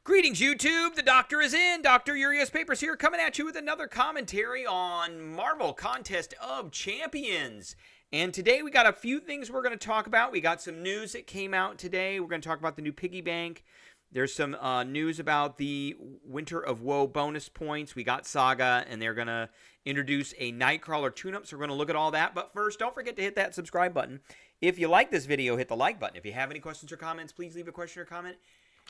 Greetings, YouTube. The doctor is in. Dr. Urias Papers here, coming at you with another commentary on Marvel Contest of Champions. And today we got a few things we're going to talk about. We got some news that came out today. We're going to talk about the new Piggy Bank. There's some news about the Winter of Woe bonus points. We got Saga, and they're going to introduce a Nightcrawler tune-up, so we're going to look at all that. But first, don't forget to hit that subscribe button. If you like this video, hit the like button. If you have any questions or comments, please leave a question or comment.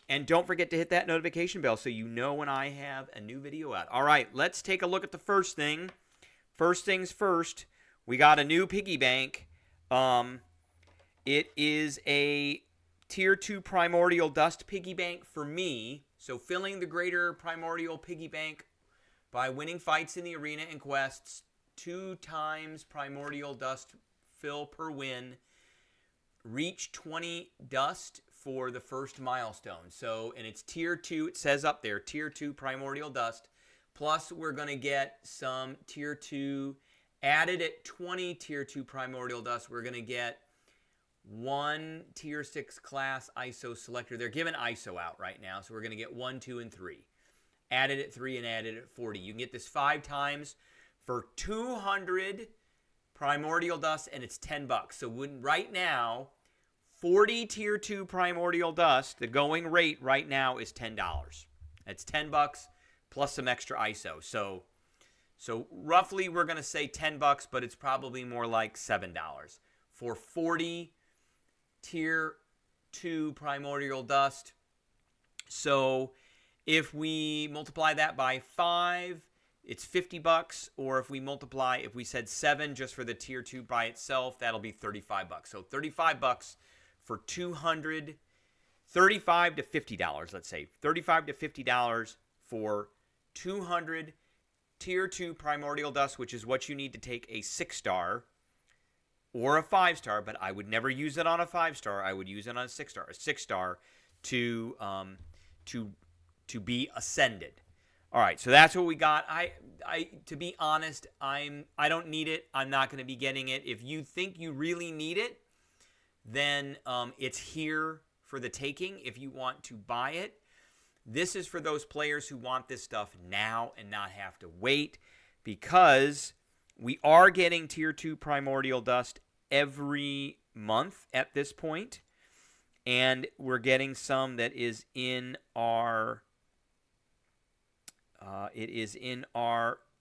And don't forget to hit that notification bell so you know when I have a new video out. All right, let's take a look at the first thing. First things first, we got a new Piggy Bank. It is a Tier 2 Primordial Dust Piggy Bank for me. So filling the greater Primordial Piggy Bank by winning fights in the arena and quests. 2 times Primordial Dust fill per win. Reach 20 dust for the first milestone. So, and it's Tier 2, it says up there, Tier 2 Primordial Dust. Plus, we're going to get some Tier 2, added at 20 Tier 2 Primordial Dust, we're going to get 1 Tier 6 class ISO selector. They're giving ISO out right now, so we're going to get 1, 2, and 3. Added at 3 and added at 40. You can get this 5 times for 200 Primordial Dust, and it's $10. So right now, 40 Tier 2 Primordial Dust, the going rate right now is $10. That's $10 plus some extra ISO. So roughly we're going to say $10, but it's probably more like $7 for 40 Tier 2 Primordial Dust. So if we multiply that by 5, it's $50, or if we said 7 just for the Tier 2 by itself, that'll be $35. So $35 for 200, $35 to $50, let's say. $35 to $50 for 200 Tier 2 Primordial Dust, which is what you need to take a 6-star or a 5-star, but I would never use it on a 5-star. I would use it on a 6-star. A 6-star to be ascended. All right, so that's what we got. To be honest, I don't need it. I'm not going to be getting it. If you think you really need it, then it's here for the taking if you want to buy it. This is for those players who want this stuff now and not have to wait, because we are getting Tier 2 Primordial Dust every month at this point, and we're getting some that is in our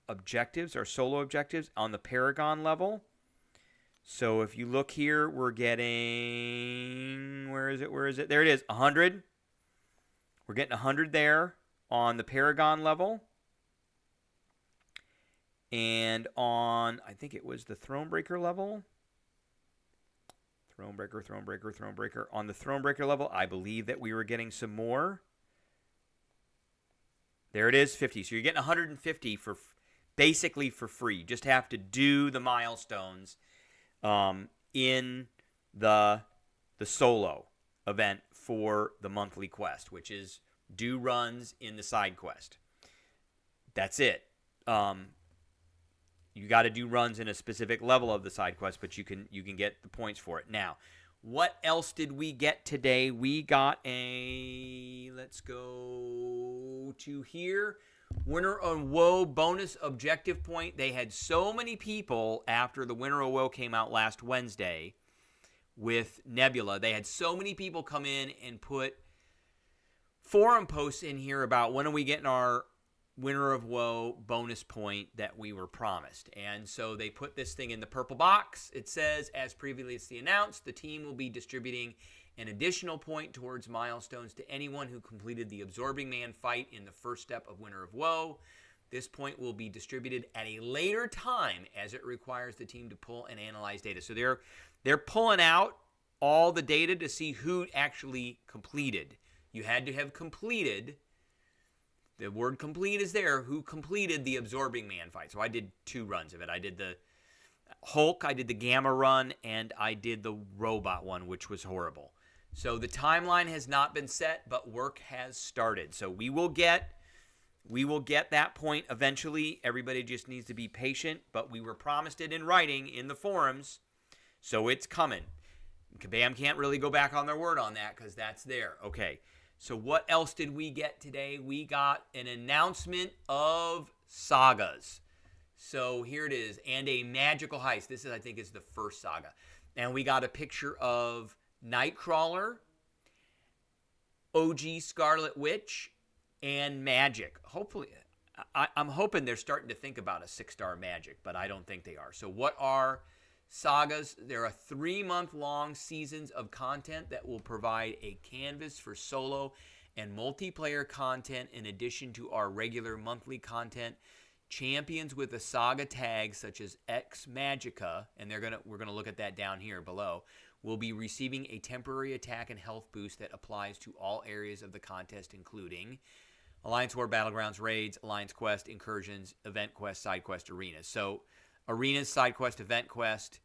objectives, our solo objectives on the Paragon level. So if you look here, we're getting, where is it? There it is, 100. We're getting 100 there on the Paragon level. And on, I think it was the Thronebreaker level. Thronebreaker. On the Thronebreaker level, I believe that we were getting some more. There it is, 50. So you're getting 150 for basically for free. You just have to do the milestones in the solo event for the monthly quest, which is do runs in the side quest. That's it. You got to do runs in a specific level of the side quest, but you can get the points for it. Now, what else did we get today? We got let's go to here. Winter of Woe bonus objective point. They had so many people after the Winter of Woe came out last Wednesday with Nebula. They had so many people come in and put forum posts in here about when are we getting our Winter of Woe bonus point that we were promised. And so they put this thing in the purple box. It says, as previously announced, the team will be distributing an additional point towards milestones to anyone who completed the Absorbing Man fight in the first step of Winter of Woe. This point will be distributed at a later time as it requires the team to pull and analyze data. So they're pulling out all the data to see who actually completed. You had to have completed. The word complete is there. Who completed the Absorbing Man fight. So I did 2 runs of it. I did the Hulk, I did the Gamma run, and I did the Robot one, which was horrible. So the timeline has not been set, but work has started. So we will get that point eventually. Everybody just needs to be patient, but we were promised it in writing in the forums, so it's coming. Kabam can't really go back on their word on that because that's there. Okay, So what else did we get today? We got an announcement of Sagas. So here it is, and a magical heist. This is, I think, is the first Saga. And we got a picture of Nightcrawler, OG Scarlet Witch, and Magic. Hopefully, I'm hoping they're starting to think about a 6-star Magic, but I don't think they are. So what are Sagas? There are 3-month-long seasons of content that will provide a canvas for solo and multiplayer content in addition to our regular monthly content. Champions with a Saga tag such as X Magica, and we're gonna look at that down here below, will be receiving a temporary attack and health boost that applies to all areas of the contest, including Alliance War, Battlegrounds, Raids, Alliance Quest, Incursions, Event Quest, Side Quest, Arenas. So Arenas, Side Quest, Event Quest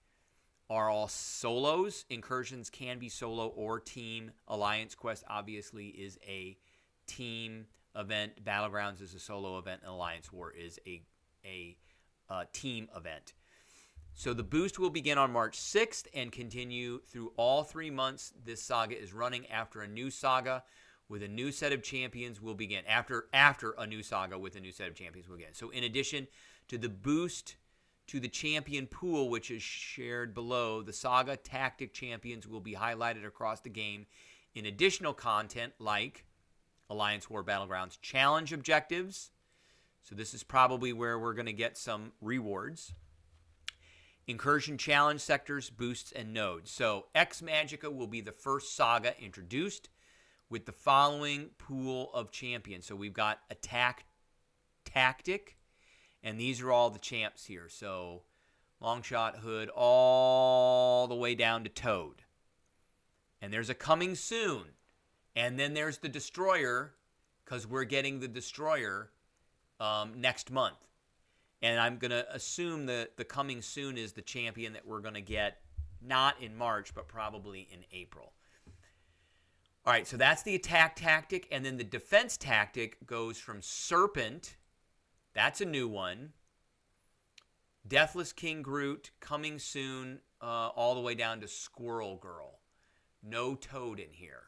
are all solos. Incursions can be solo or team. Alliance Quest obviously is a team event. Battlegrounds is a solo event. And Alliance War is a team event. So the boost will begin on March 6th and continue through all 3 months. This saga is running after a new saga with a new set of champions will begin. After a new saga with a new set of champions will begin. So in addition to the boost to the champion pool, which is shared below, the Saga Tactic champions will be highlighted across the game in additional content like Alliance War Battlegrounds challenge objectives. So this is probably where we're going to get some rewards. Incursion challenge sectors, boosts, and nodes. So X Magica will be the first saga introduced with the following pool of champions. So we've got Attack Tactic, and these are all the champs here. So Longshot, Hood, all the way down to Toad. And there's a Coming Soon. And then there's the Destroyer, because we're getting the Destroyer next month. And I'm going to assume that the Coming Soon is the champion that we're going to get not in March, but probably in April. All right, so that's the Attack Tactic. And then the Defense Tactic goes from Serpent. That's a new one. Deathless King Groot, Coming Soon, all the way down to Squirrel Girl. No Toad in here.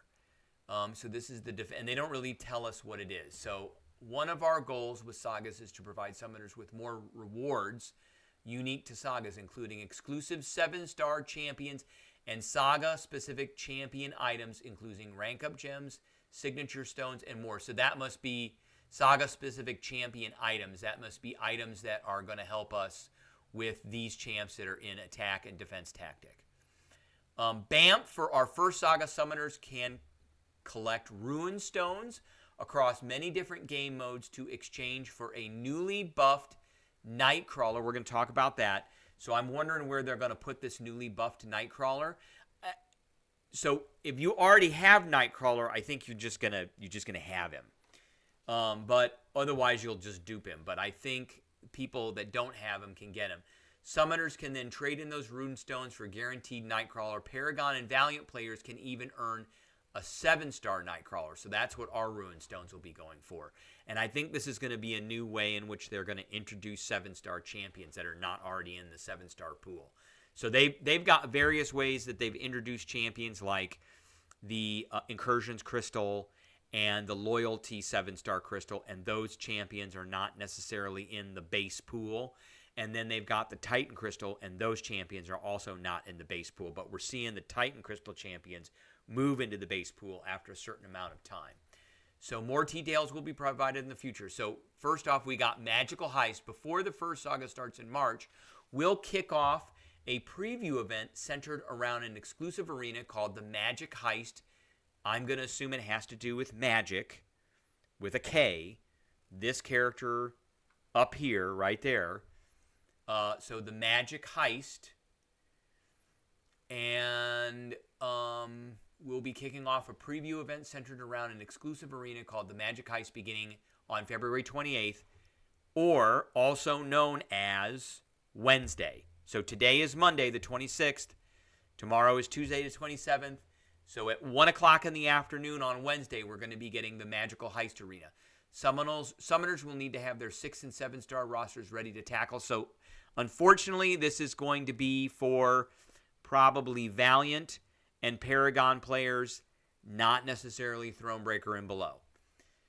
So this is and they don't really tell us what it is. So one of our goals with Sagas is to provide summoners with more rewards unique to Sagas, including exclusive 7-star champions and Saga-specific champion items, including rank-up gems, signature stones, and more. So that must be Saga-specific champion items. That must be items that are going to help us with these champs that are in Attack and Defense Tactic. BAMF for our first Saga summoners can collect Ruin Stones across many different game modes to exchange for a newly buffed Nightcrawler. We're going to talk about that. So I'm wondering where they're going to put this newly buffed Nightcrawler. So if you already have Nightcrawler, I think you're just gonna have him. But otherwise you'll just dupe him. But I think people that don't have him can get him. Summoners can then trade in those Rune Stones for guaranteed Nightcrawler. Paragon and Valiant players can even earn a 7-star Nightcrawler. So that's what our Ruin Stones will be going for. And I think this is going to be a new way in which they're going to introduce 7-star champions that are not already in the 7-star pool. So they've got various ways that they've introduced champions like the Incursions Crystal and the Loyalty 7-star Crystal, and those champions are not necessarily in the base pool. And then they've got the Titan Crystal, and those champions are also not in the base pool. But we're seeing the Titan Crystal champions move into the base pool after a certain amount of time. So more details will be provided in the future. So first off, we got Magical Heist. Before the first saga starts in March, we'll kick off a preview event centered around an exclusive arena called the Magic Heist. I'm going to assume it has to do with magic with a K. This character up here, right there. So the Magic Heist. And we'll be kicking off a preview event centered around an exclusive arena called the Magic Heist beginning on February 28th, or also known as Wednesday. So today is Monday, the 26th. Tomorrow is Tuesday, the 27th. So at 1 o'clock in the afternoon on Wednesday, we're going to be getting the Magical Heist Arena. Summoners will need to have their 6- and 7-star rosters ready to tackle. So unfortunately, this is going to be for probably Valiant and Paragon players not necessarily Thronebreaker and below.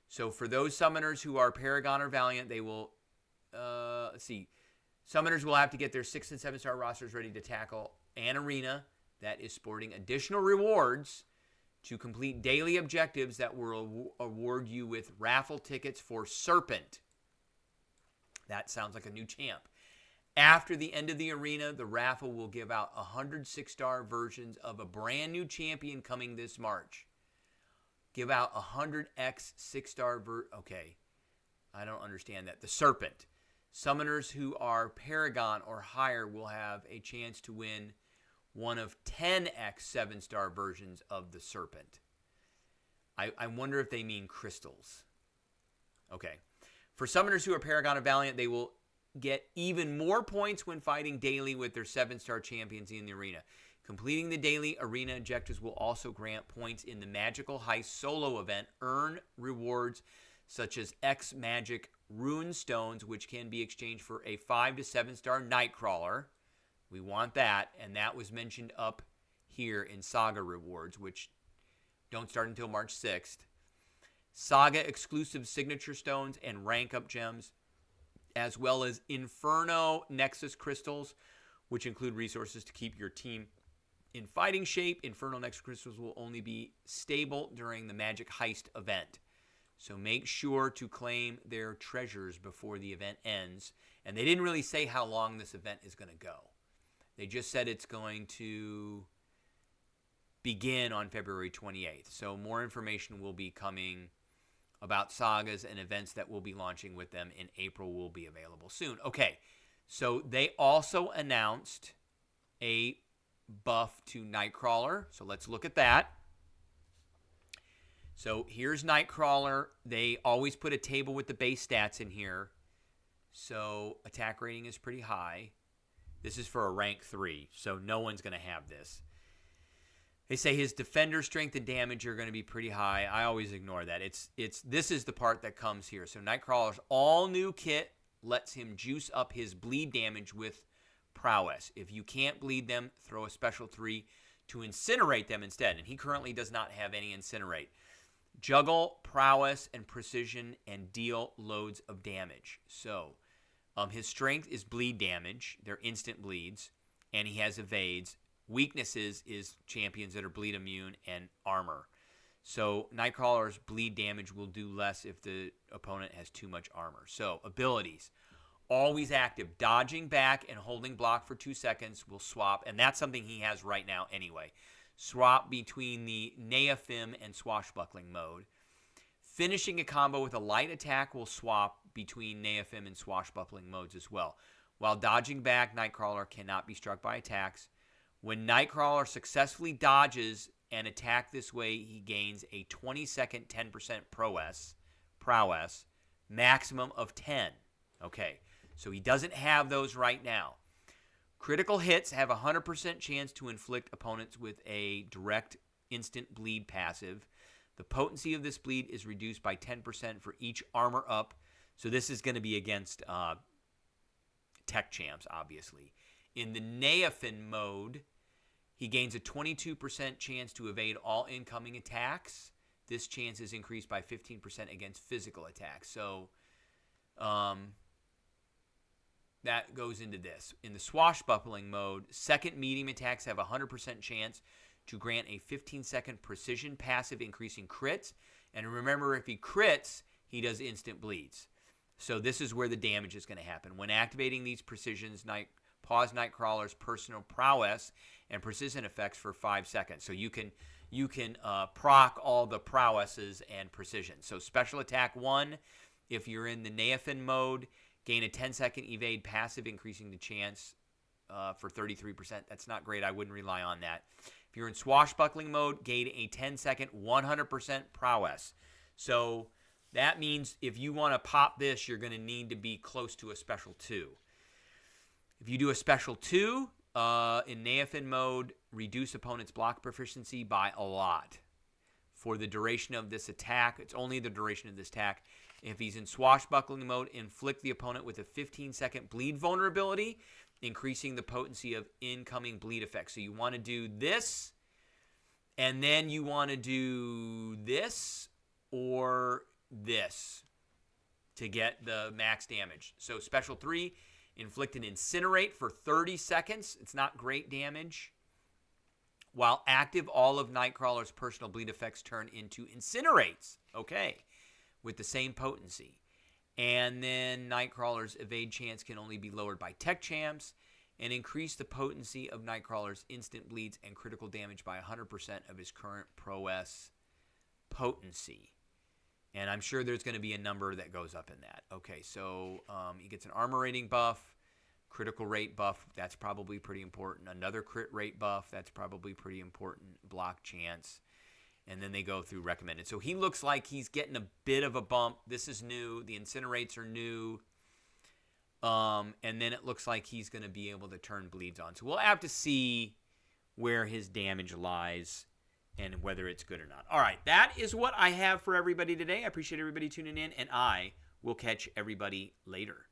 So for those summoners who are Paragon or Valiant, they will, let's see, summoners will have to get their 6 and 7 star rosters ready to tackle an arena that is sporting additional rewards to complete daily objectives that will award you with raffle tickets for Serpent. That sounds like a new champ. After the end of the arena, the raffle will give out 100 6-star versions of a brand new champion coming this March. Give out 100x 6-star okay, I don't understand that. The Serpent. Summoners who are Paragon or higher will have a chance to win one of 10x 7-star versions of the Serpent. I wonder if they mean crystals. Okay. For summoners who are Paragon or Valiant, they will get even more points when fighting daily with their 7-star champions in the arena. Completing the daily arena objectives will also grant points in the Magical Heist solo event. Earn rewards such as X Magic Rune Stones, which can be exchanged for a 5 to 7-star Nightcrawler. We want that, and that was mentioned up here in Saga rewards, which don't start until March 6th. Saga exclusive signature stones and rank up gems, as well as Inferno Nexus crystals, which include resources to keep your team in fighting shape. Inferno Nexus crystals will only be stable during the Magic Heist event. So make sure to claim their treasures before the event ends. And they didn't really say how long this event is going to go. They just said it's going to begin on February 28th. So more information will be coming about sagas and events that will be launching with them in April will be available soon. Okay, so they also announced a buff to Nightcrawler. So let's look at that. So here's Nightcrawler. They always put a table with the base stats in here. So attack rating is pretty high. This is for a rank 3, so no one's going to have this. They say his defender strength and damage are going to be pretty high. I always ignore that. This is the part that comes here. So Nightcrawler's all new kit lets him juice up his bleed damage with prowess. If you can't bleed them, throw a special 3 to incinerate them instead. And he currently does not have any incinerate. Juggle, prowess, and precision, and deal loads of damage. So his strength is bleed damage. They're instant bleeds. And he has evades. Weaknesses is champions that are bleed immune and armor. So Nightcrawler's bleed damage will do less if the opponent has too much armor. So abilities. Always active. Dodging back and holding block for 2 seconds will swap. And that's something he has right now anyway. Swap between the Neophim and Swashbuckling mode. Finishing a combo with a light attack will swap between Neophim and Swashbuckling modes as well. While dodging back, Nightcrawler cannot be struck by attacks. When Nightcrawler successfully dodges an attack this way, he gains a 20-second 10% prowess, maximum of 10. Okay, so he doesn't have those right now. Critical hits have a 100% chance to inflict opponents with a direct instant bleed passive. The potency of this bleed is reduced by 10% for each armor up. So this is going to be against tech champs, obviously. In the Neophim mode, he gains a 22% chance to evade all incoming attacks. This chance is increased by 15% against physical attacks. So that goes into this. In the Swashbuckling mode, second medium attacks have a 100% chance to grant a 15-second precision passive, increasing crits. And remember, if he crits, he does instant bleeds. So this is where the damage is going to happen. When activating these precisions, pause Nightcrawler's personal prowess and precision effects for 5 seconds. So you can proc all the prowesses and precision. So special attack 1, if you're in the Neophim mode, gain a 10-second evade passive, increasing the chance for 33%. That's not great. I wouldn't rely on that. If you're in Swashbuckling mode, gain a 10-second 100% prowess. So that means if you want to pop this, you're going to need to be close to a special 2. If you do a special 2 in Neophim mode, reduce opponent's block proficiency by a lot. For the duration of this attack, it's only the duration of this attack. If he's in Swashbuckling mode, inflict the opponent with a 15-second bleed vulnerability, increasing the potency of incoming bleed effects. So you want to do this And then you want to do this or this to get the max damage. So Special 3, inflict an Incinerate for 30 seconds. It's not great damage. While active, all of Nightcrawler's personal bleed effects turn into Incinerates. Okay, with the same potency. And then Nightcrawler's evade chance can only be lowered by Tech Champs, and increase the potency of Nightcrawler's instant bleeds and critical damage by 100% of his current prowess potency. And I'm sure there's going to be a number that goes up in that. Okay, so he gets an armor rating buff, critical rate buff, that's probably pretty important. Another crit rate buff, that's probably pretty important. Block chance. And then they go through recommended. So he looks like he's getting a bit of a bump. This is new. The Incinerates are new. And then it looks like he's going to be able to turn bleeds on. So we'll have to see where his damage lies and whether it's good or not. All right, that is what I have for everybody today. I appreciate everybody tuning in, and I will catch everybody later.